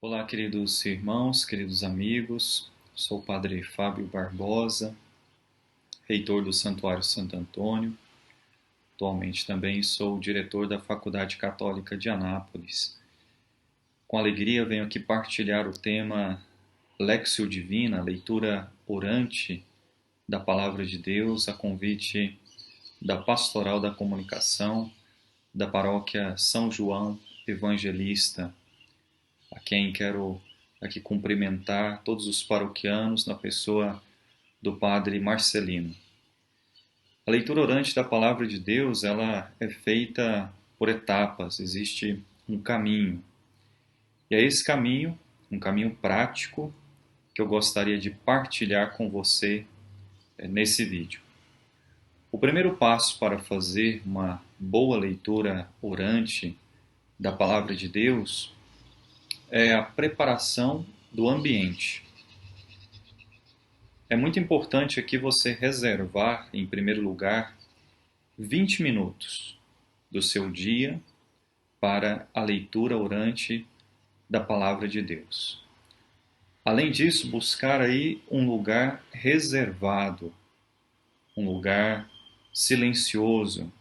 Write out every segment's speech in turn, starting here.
Olá, queridos irmãos, queridos amigos. Sou o Padre Fábio Barbosa, reitor do Santuário Santo Antônio. Atualmente também sou diretor da Faculdade Católica de Anápolis. Com alegria venho aqui partilhar o tema Lectio Divina, leitura orante da Palavra de Deus, a convite da Pastoral da Comunicação da Paróquia São João Evangelista, a quem quero aqui cumprimentar todos os paroquianos na pessoa do Padre Marcelino. A leitura orante da Palavra de Deus, ela é feita por etapas, existe um caminho. E é esse caminho, um caminho prático, que eu gostaria de partilhar com você nesse vídeo. O primeiro passo para fazer uma boa leitura orante da Palavra de Deus é a preparação do ambiente. É muito importante aqui você reservar, em primeiro lugar, 20 minutos do seu dia para a leitura orante da Palavra de Deus. Além disso, buscar aí um lugar reservado, um lugar silencioso,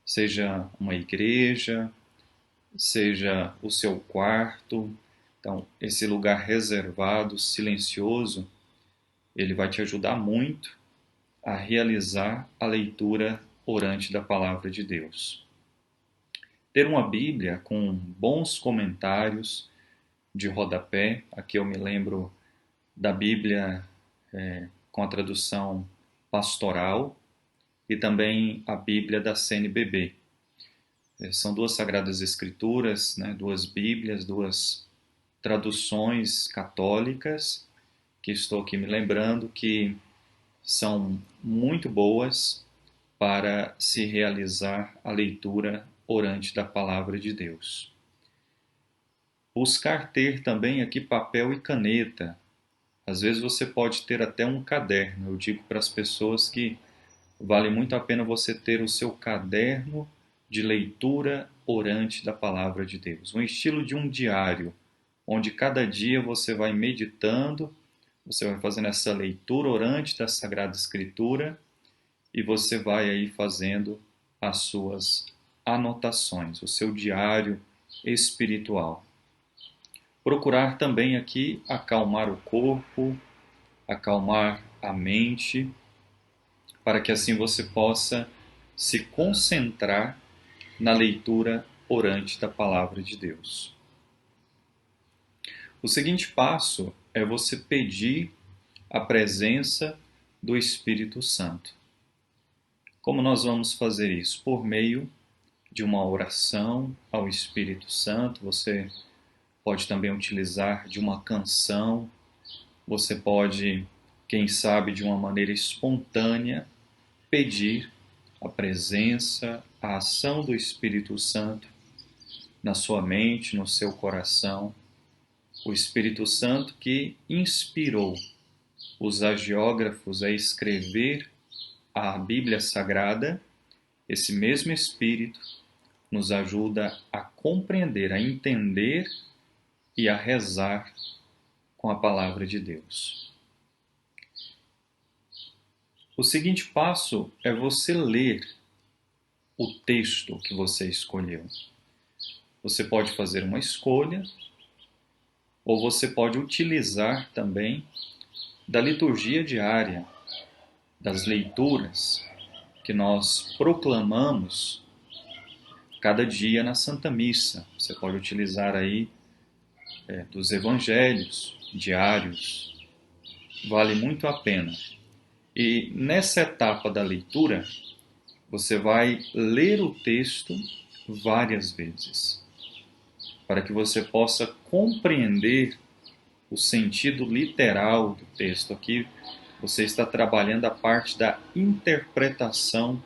seja uma igreja, seja o seu quarto. Então, esse lugar reservado, silencioso, ele vai te ajudar muito a realizar a leitura orante da Palavra de Deus. Ter uma Bíblia com bons comentários de rodapé, aqui eu me lembro da Bíblia com a tradução pastoral e também a Bíblia da CNBB. São duas Sagradas Escrituras, duas Bíblias, duas traduções católicas, que estou aqui me lembrando que são muito boas para se realizar a leitura orante da Palavra de Deus. Buscar ter também aqui papel e caneta. Às vezes você pode ter até um caderno. Eu digo para as pessoas que vale muito a pena você ter o seu caderno de leitura orante da Palavra de Deus. Um estilo de um diário, onde cada dia você vai meditando, você vai fazendo essa leitura orante da Sagrada Escritura e você vai aí fazendo as suas anotações, o seu diário espiritual. Procurar também aqui acalmar o corpo, acalmar a mente, para que assim você possa se concentrar na leitura orante da Palavra de Deus. O seguinte passo é você pedir a presença do Espírito Santo. Como nós vamos fazer isso? Por meio de uma oração ao Espírito Santo. Você pode também utilizar de uma canção. Você pode, quem sabe, de uma maneira espontânea, pedir a presença, a ação do Espírito Santo na sua mente, no seu coração. O Espírito Santo que inspirou os hagiógrafos a escrever a Bíblia Sagrada. Esse mesmo Espírito nos ajuda a compreender, a entender e a rezar com a Palavra de Deus. O seguinte passo é você ler o texto que você escolheu. Você pode fazer uma escolha, ou você pode utilizar também da liturgia diária, das leituras que nós proclamamos cada dia na Santa Missa. Você pode utilizar aí dos evangelhos diários. Vale muito a pena. E nessa etapa da leitura, você vai ler o texto várias vezes, para que você possa compreender o sentido literal do texto. Aqui você está trabalhando a parte da interpretação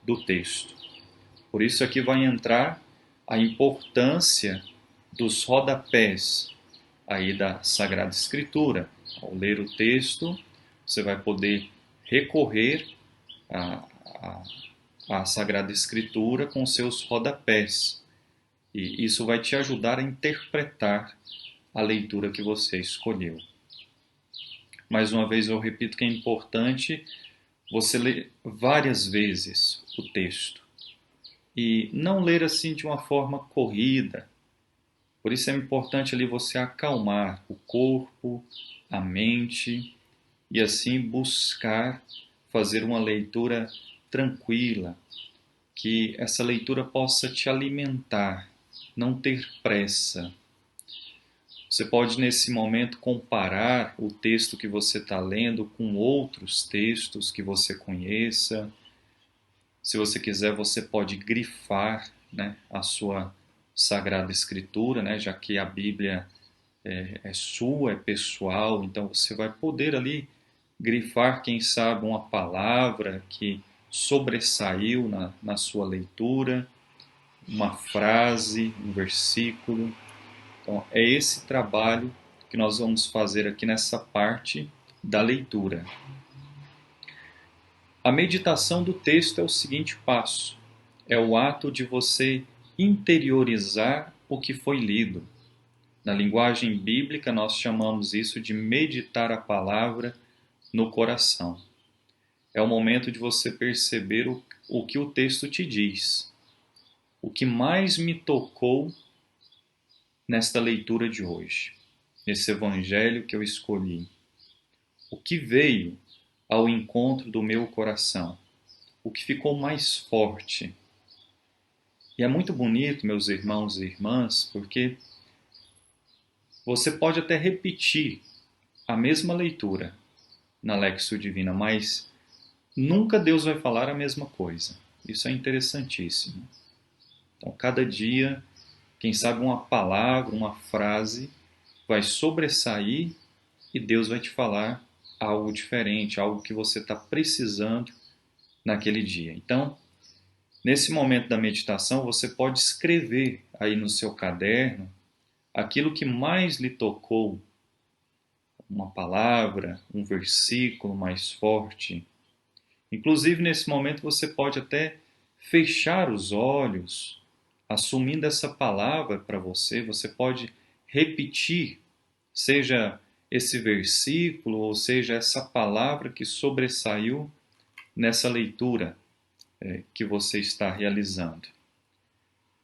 do texto. Por isso aqui vai entrar a importância dos rodapés aí da Sagrada Escritura. Ao ler o texto, você vai poder recorrer à Sagrada Escritura com seus rodapés. E isso vai te ajudar a interpretar a leitura que você escolheu. Mais uma vez eu repito que é importante você ler várias vezes o texto e não ler assim de uma forma corrida. Por isso é importante ali você acalmar o corpo, a mente e assim buscar fazer uma leitura tranquila, que essa leitura possa te alimentar, não ter pressa. Você pode, nesse momento, comparar o texto que você está lendo com outros textos que você conheça. Se você quiser, você pode grifar, né, a sua Sagrada Escritura, né, já que a Bíblia é sua, é pessoal, então você vai poder ali grifar, quem sabe, uma palavra que sobressaiu na sua leitura, uma frase, um versículo. Então, é esse trabalho que nós vamos fazer aqui nessa parte da leitura. A meditação do texto é o seguinte passo: é o ato de você interiorizar o que foi lido. Na linguagem bíblica, nós chamamos isso de meditar a palavra no coração. É o momento de você perceber o que o texto te diz. O que mais me tocou nesta leitura de hoje, nesse evangelho que eu escolhi. O que veio ao encontro do meu coração? O que ficou mais forte? E é muito bonito, meus irmãos e irmãs, porque você pode até repetir a mesma leitura na Lexio Divina, mas nunca Deus vai falar a mesma coisa. Isso é interessantíssimo. Então, cada dia, quem sabe uma palavra, uma frase vai sobressair e Deus vai te falar algo diferente, algo que você está precisando naquele dia. Então, nesse momento da meditação, você pode escrever aí no seu caderno aquilo que mais lhe tocou, uma palavra, um versículo mais forte. Inclusive, nesse momento, você pode até fechar os olhos, assumindo essa palavra para você. Você pode repetir, seja esse versículo, ou seja, essa palavra que sobressaiu nessa leitura que você está realizando.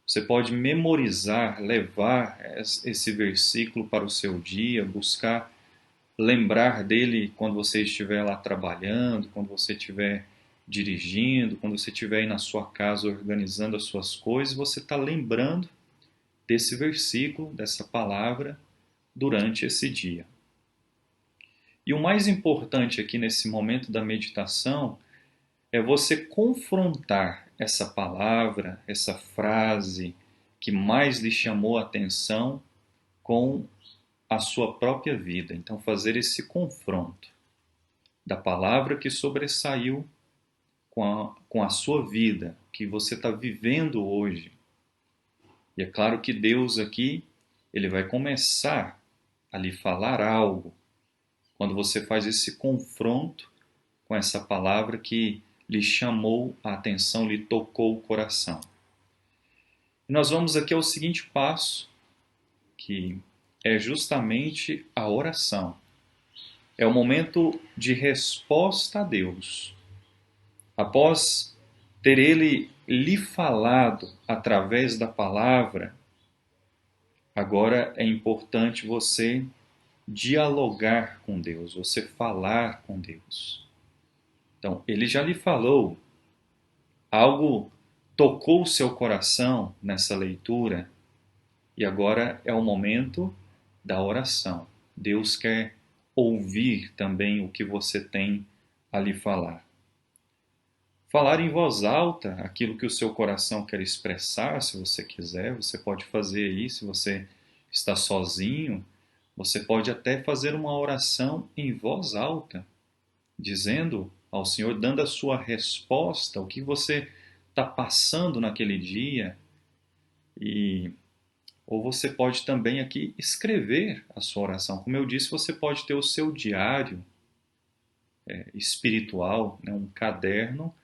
Você pode memorizar, levar esse versículo para o seu dia, buscar lembrar dele quando você estiver lá trabalhando, quando você estiver dirigindo, quando você estiver aí na sua casa organizando as suas coisas, você está lembrando desse versículo, dessa palavra, durante esse dia. E o mais importante aqui nesse momento da meditação é você confrontar essa palavra, essa frase que mais lhe chamou a atenção com a sua própria vida. Então, fazer esse confronto da palavra que sobressaiu com a sua vida, que você está vivendo hoje. E é claro que Deus aqui, ele vai começar a lhe falar algo quando você faz esse confronto com essa palavra que lhe chamou a atenção, lhe tocou o coração. E nós vamos aqui ao seguinte passo, que é justamente a oração. É o momento de resposta a Deus. Após ter Ele lhe falado através da palavra, agora é importante você dialogar com Deus, você falar com Deus. Então, Ele já lhe falou, algo tocou o seu coração nessa leitura, e agora é o momento da oração. Deus quer ouvir também o que você tem a lhe falar. Falar em voz alta aquilo que o seu coração quer expressar, se você quiser, você pode fazer isso. Se você está sozinho, você pode até fazer uma oração em voz alta, dizendo ao Senhor, dando a sua resposta, o que você está passando naquele dia. Ou você pode também aqui escrever a sua oração. Como eu disse, você pode ter o seu diário espiritual, né, um caderno,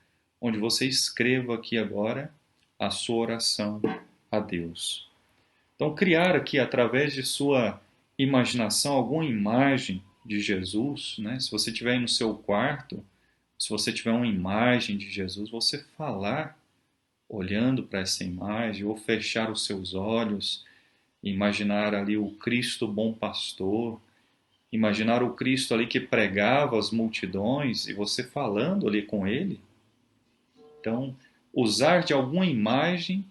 onde você escreva aqui agora a sua oração a Deus. Então, criar aqui, através de sua imaginação, alguma imagem de Jesus, né? Se você estiver no seu quarto, se você tiver uma imagem de Jesus, você falar olhando para essa imagem, ou fechar os seus olhos, imaginar ali o Cristo bom pastor, imaginar o Cristo ali que pregava as multidões e você falando ali com ele. Então, usar de alguma imagem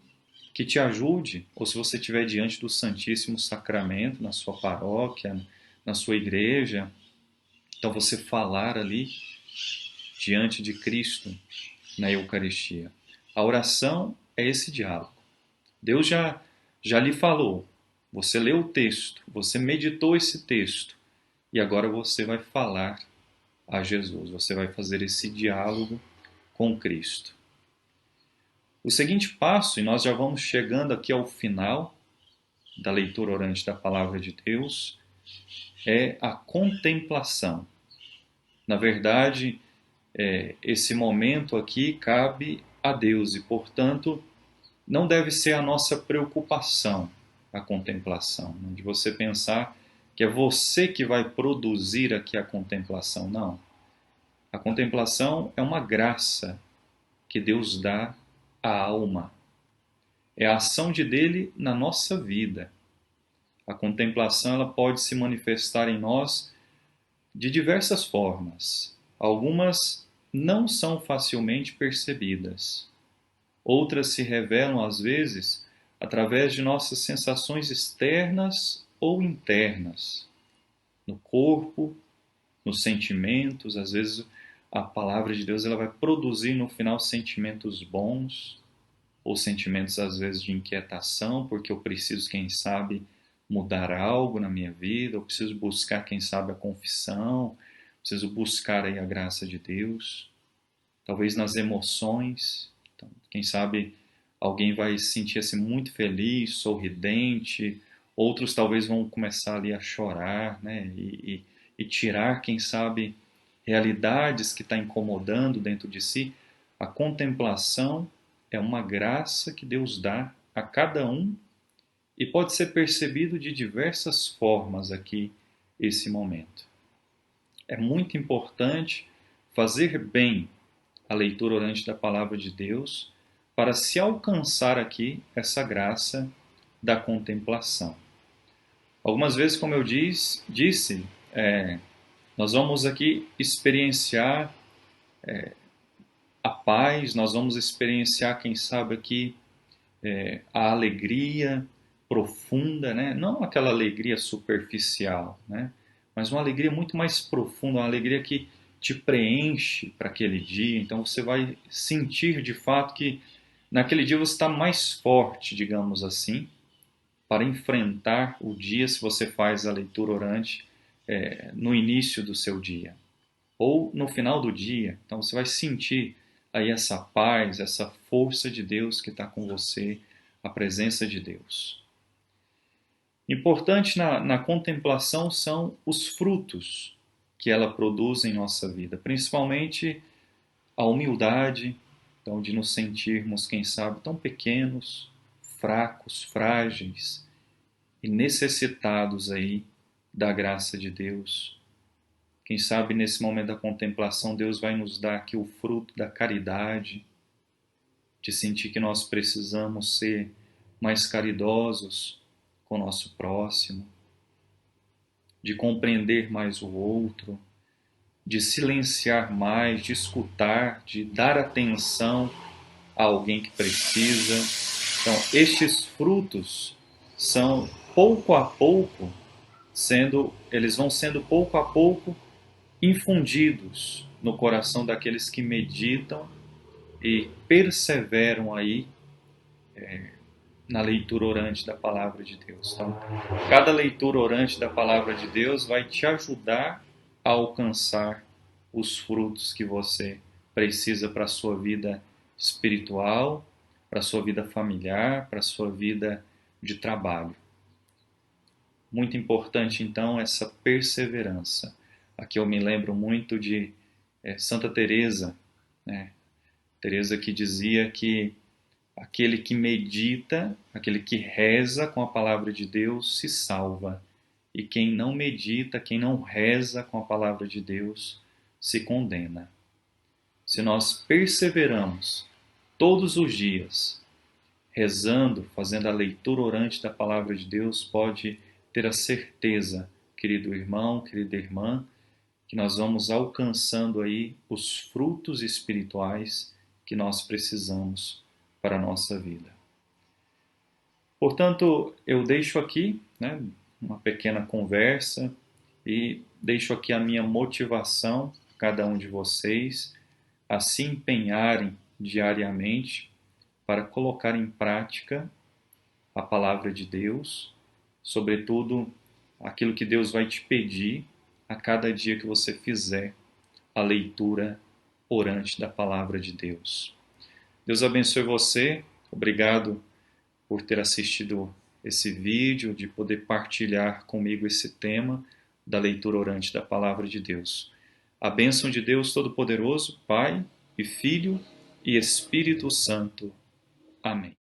que te ajude, ou se você estiver diante do Santíssimo Sacramento, na sua paróquia, na sua igreja, então você falar ali diante de Cristo na Eucaristia. A oração é esse diálogo. Deus já lhe falou, você leu o texto, você meditou esse texto, e agora você vai falar a Jesus, você vai fazer esse diálogo com Cristo. O seguinte passo, e nós já vamos chegando aqui ao final da leitura orante da Palavra de Deus, é a contemplação. Na verdade, esse momento aqui cabe a Deus e, portanto, não deve ser a nossa preocupação a contemplação, né? De você pensar que é você que vai produzir aqui a contemplação. Não. A contemplação é uma graça que Deus dá à alma. É a ação dele na nossa vida. A contemplação ela pode se manifestar em nós de diversas formas. Algumas não são facilmente percebidas. Outras se revelam, às vezes, através de nossas sensações externas ou internas, no corpo, nos sentimentos. Às vezes, a palavra de Deus ela vai produzir no final sentimentos bons, ou sentimentos, às vezes, de inquietação, porque eu preciso, quem sabe, mudar algo na minha vida, eu preciso buscar, quem sabe, a confissão, preciso buscar aí a graça de Deus. Talvez nas emoções, então, quem sabe alguém vai se sentir assim, muito feliz, sorridente, outros talvez vão começar ali a chorar, né? E tirar, quem sabe, realidades que está incomodando dentro de si. A contemplação é uma graça que Deus dá a cada um e pode ser percebido de diversas formas aqui esse momento. É muito importante fazer bem a leitura orante da Palavra de Deus para se alcançar aqui essa graça da contemplação. Algumas vezes, como eu disse, nós vamos aqui experienciar a paz, nós vamos experienciar, quem sabe aqui, a alegria profunda, né? Não aquela alegria superficial, né? Mas uma alegria muito mais profunda, uma alegria que te preenche para aquele dia. Então você vai sentir de fato que naquele dia você está mais forte, digamos assim, para enfrentar o dia se você faz a leitura orante no início do seu dia ou no final do dia. Então você vai sentir aí essa paz, essa força de Deus que está com você, a presença de Deus. Importante na contemplação são os frutos que ela produz em nossa vida, principalmente a humildade, então de nos sentirmos, quem sabe, tão pequenos, fracos, frágeis e necessitados aí da graça de Deus. Quem sabe nesse momento da contemplação Deus vai nos dar aqui o fruto da caridade, de sentir que nós precisamos ser mais caridosos com o nosso próximo, de compreender mais o outro, de silenciar mais, de escutar, de dar atenção a alguém que precisa. Então, estes frutos são pouco a pouco eles vão sendo pouco a pouco infundidos no coração daqueles que meditam e perseveram aí na leitura orante da Palavra de Deus. Então, cada leitura orante da Palavra de Deus vai te ajudar a alcançar os frutos que você precisa para a sua vida espiritual, para a sua vida familiar, para a sua vida de trabalho. Muito importante, então, essa perseverança. Aqui eu me lembro muito de Santa Teresa, né? Teresa que dizia que aquele que medita, aquele que reza com a palavra de Deus se salva, e quem não medita, quem não reza com a palavra de Deus, se condena. Se nós perseveramos todos os dias, rezando, fazendo a leitura orante da palavra de Deus, pode ter a certeza, querido irmão, querida irmã, que nós vamos alcançando aí os frutos espirituais que nós precisamos para a nossa vida. Portanto, eu deixo aqui, né, uma pequena conversa e deixo aqui a minha motivação a cada um de vocês a se empenharem diariamente para colocar em prática a palavra de Deus, sobretudo aquilo que Deus vai te pedir a cada dia que você fizer a leitura orante da palavra de Deus. Deus abençoe você. Obrigado por ter assistido esse vídeo, de poder partilhar comigo esse tema da leitura orante da palavra de Deus. A bênção de Deus Todo-Poderoso, Pai e Filho e Espírito Santo. Amém.